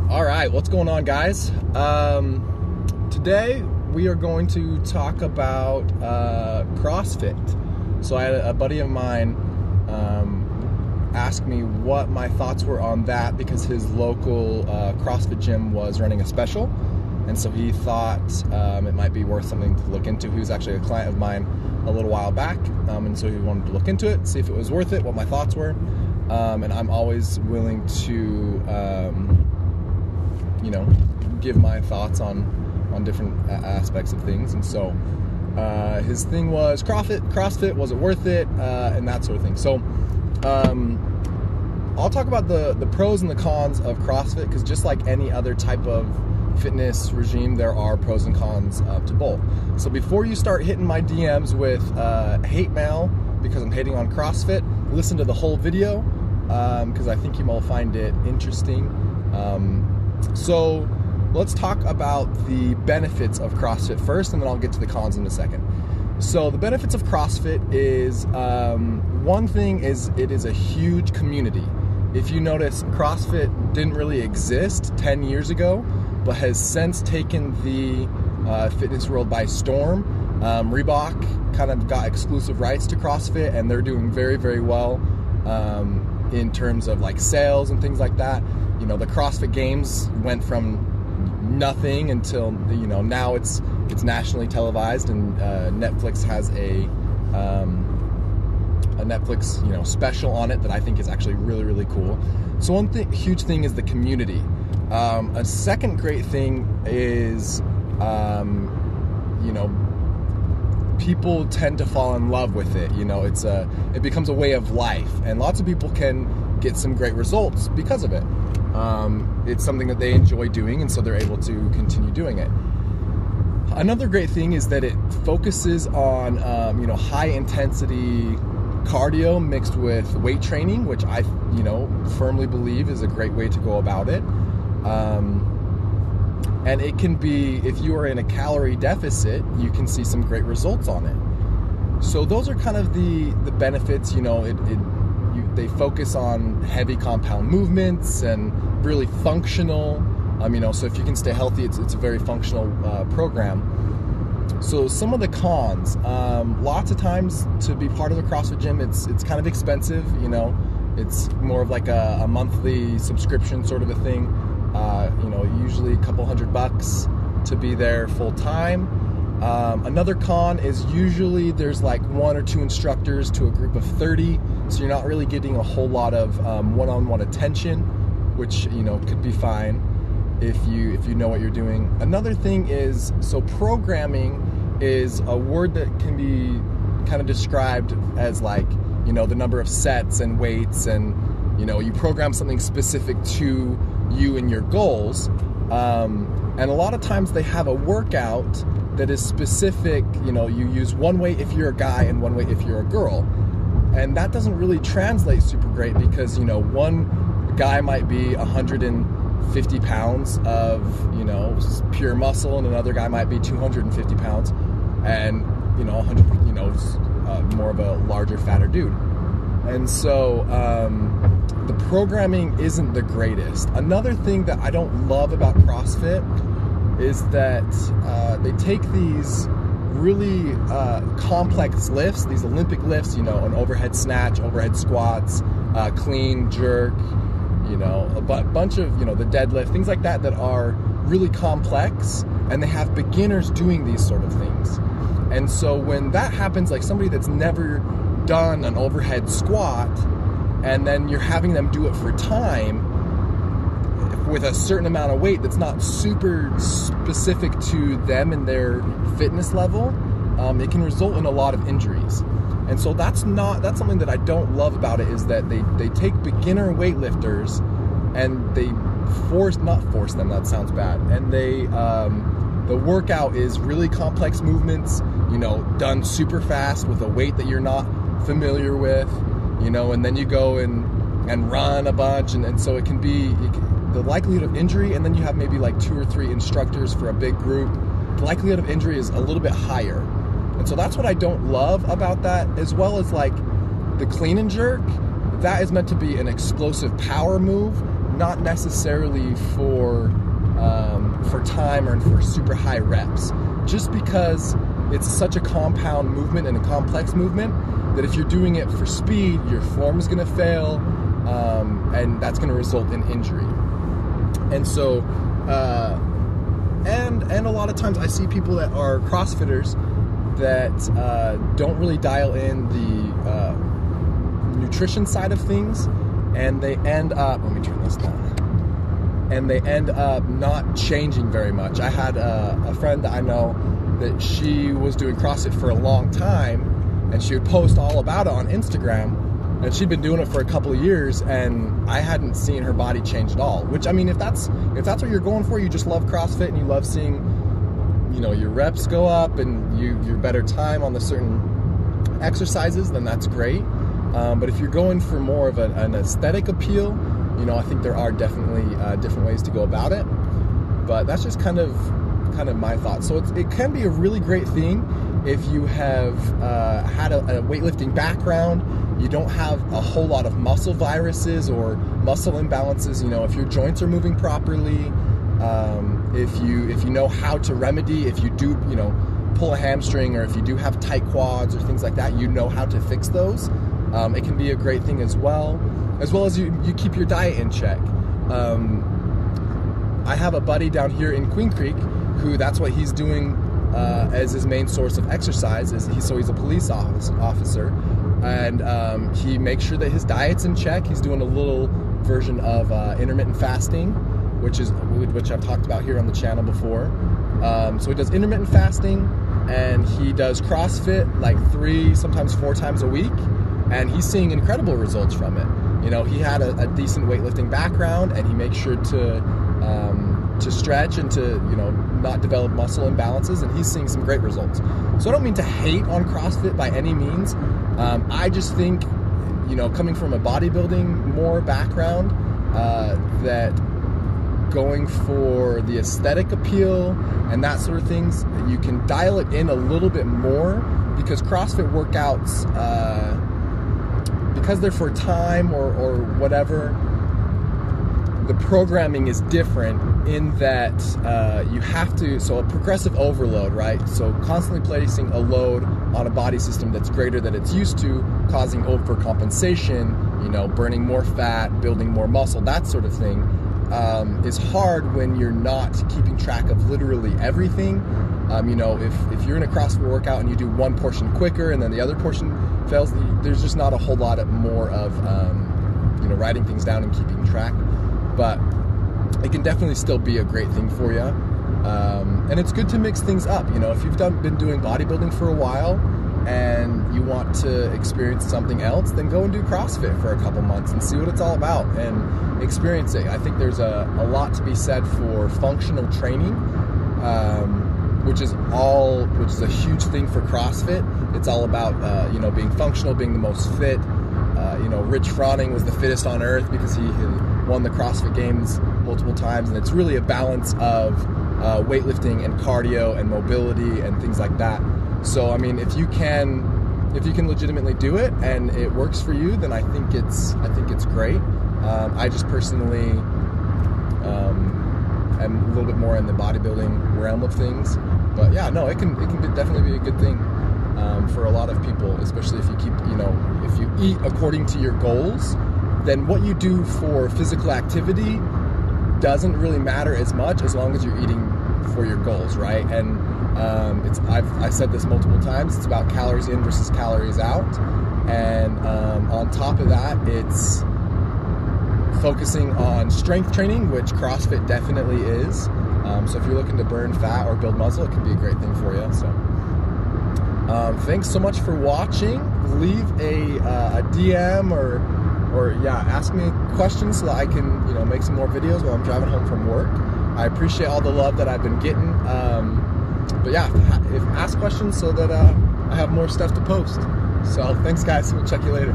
All right, what's going on, guys? Today we are going to talk about CrossFit. So I had a buddy of mine ask me what my thoughts were on that because his local CrossFit gym was running a special, and so he thought it might be worth something to look into. He was actually a client of mine a little while back, and so he wanted to look into it, see if it was worth it, what my thoughts were, and I'm always willing to give my thoughts on different aspects of things. And so his thing was CrossFit, was it worth it, and that sort of thing. So I'll talk about the pros and the cons of CrossFit, because just like any other type of fitness regime, there are pros and cons to both. So before you start hitting my DMs with hate mail because I'm hating on CrossFit, listen to the whole video, because I think you will find it interesting. So let's talk about the benefits of CrossFit first, and then I'll get to the cons in a second. So the benefits of CrossFit is, one thing is it is a huge community. If you notice, CrossFit didn't really exist 10 years ago, but has since taken the fitness world by storm. Reebok kind of got exclusive rights to CrossFit, and they're doing very, very well in terms of like sales and things like that. You know, the CrossFit Games went from nothing until, now it's nationally televised, and Netflix has a Netflix special on it that I think is actually really, really cool. So one huge thing is the community. A second great thing is people tend to fall in love with it. It becomes a way of life, and lots of people can get some great results because of it. It's something that they enjoy doing, and so they're able to continue doing it. Another great thing is that it focuses on high intensity cardio mixed with weight training, which I firmly believe is a great way to go about it. And it can be, if you are in a calorie deficit, you can see some great results on it. So those are kind of the benefits. They focus on heavy compound movements and really functional. So if you can stay healthy, it's a very functional program. So some of the cons, lots of times to be part of a CrossFit gym, it's kind of expensive. It's more of like a monthly subscription sort of a thing. Usually a couple $100 to be there full time. Another con is usually there's like one or two instructors to a group of 30, so you're not really getting a whole lot of one-on-one attention, which could be fine if you know what you're doing. Another thing is, so programming is a word that can be kind of described as like the number of sets and weights, and you program something specific to you and your goals. And a lot of times they have a workout that is specific. You use one weight if you're a guy and one weight if you're a girl, and that doesn't really translate super great, because one guy might be 150 pounds of pure muscle, and another guy might be 250 pounds, and 100 more of a larger, fatter dude. And so the programming isn't the greatest. Another thing that I don't love about CrossFit is that they take these really complex lifts, these Olympic lifts, an overhead snatch, overhead squats, clean jerk, a bunch of, the deadlift, things like that are really complex, and they have beginners doing these sort of things. And so when that happens, like somebody that's never done an overhead squat, and then you're having them do it for time with a certain amount of weight that's not super specific to them and their fitness level, it can result in a lot of injuries. And so that's something that I don't love about it, is that they take beginner weightlifters and they not force them, that sounds bad, and the workout is really complex movements, done super fast with a weight that you're not familiar with, and then you go and run a bunch, and so it can be the likelihood of injury. And then you have maybe like 2 or 3 instructors for a big group, the likelihood of injury is a little bit higher. And so that's what I don't love about that, as well as like the clean and jerk. That is meant to be an explosive power move, not necessarily for time or for super high reps, just because it's such a compound movement and a complex movement that if you're doing it for speed, your form is going to fail, and that's going to result in injury. And so, and a lot of times I see people that are CrossFitters that don't really dial in the nutrition side of things, and they end up, let me turn this down, and they end up not changing very much. I had a friend that I know that she was doing CrossFit for a long time, and she would post all about it on Instagram, and she'd been doing it for a couple of years, and I hadn't seen her body change at all. Which, I mean, if that's what you're going for, you just love CrossFit and you love seeing, you know, your reps go up and your better time on the certain exercises, then that's great. But if you're going for more of an aesthetic appeal, you know, I think there are definitely different ways to go about it. But that's just kind of my thoughts. So it can be a really great thing if you have had a weightlifting background. You don't have a whole lot of muscle viruses or muscle imbalances. You know, if your joints are moving properly, if you know how to remedy, if you do, you know, pull a hamstring, or if you do have tight quads or things like that, you know how to fix those. It can be a great thing as well as you keep your diet in check. I have a buddy down here in Queen Creek who that's what he's doing as his main source of exercise. So he's a police officer, and he makes sure that his diet's in check. He's doing a little version of intermittent fasting, which I've talked about here on the channel before. So he does intermittent fasting, and he does CrossFit like 3, sometimes 4 times a week, and he's seeing incredible results from it. You know, he had a decent weightlifting background, and he makes sure to stretch and to, you know, not develop muscle imbalances, and he's seeing some great results. So I don't mean to hate on CrossFit by any means. I just think, you know, coming from a bodybuilding more background, that going for the aesthetic appeal and that sort of things, you can dial it in a little bit more, because CrossFit workouts, because they're for time or whatever, the programming is different in that you have to, so a progressive overload, right? So constantly placing a load on a body system that's greater than it's used to, causing overcompensation, you know, burning more fat, building more muscle, that sort of thing, is hard when you're not keeping track of literally everything. You know, if you're in a CrossFit workout and you do one portion quicker and then the other portion fails, there's just not a whole lot more of, you know, writing things down and keeping track. But it can definitely still be a great thing for you. And it's good to mix things up. You know, if you've been doing bodybuilding for a while and you want to experience something else, then go and do CrossFit for a couple months and see what it's all about and experience it. I think there's a lot to be said for functional training, which is a huge thing for CrossFit. It's all about, you know, being functional, being the most fit. You know, Rich Froning was the fittest on earth because he won the CrossFit Games multiple times, and it's really a balance of weightlifting and cardio and mobility and things like that. So, I mean, if you can legitimately do it and it works for you, then I think it's great. I just personally am a little bit more in the bodybuilding realm of things, but yeah, no, it can definitely be a good thing for a lot of people, especially if you keep, you know, if you eat according to your goals, then what you do for physical activity doesn't really matter as much as long as you're eating for your goals, right? And I've said this multiple times, it's about calories in versus calories out. And on top of that, it's focusing on strength training, which CrossFit definitely is. So if you're looking to burn fat or build muscle, it can be a great thing for you. So thanks so much for watching. Leave a DM or yeah, ask me questions so that I can, you know, make some more videos while I'm driving home from work. I appreciate all the love that I've been getting. But yeah, ask questions so that I have more stuff to post. So thanks guys, we'll check you later.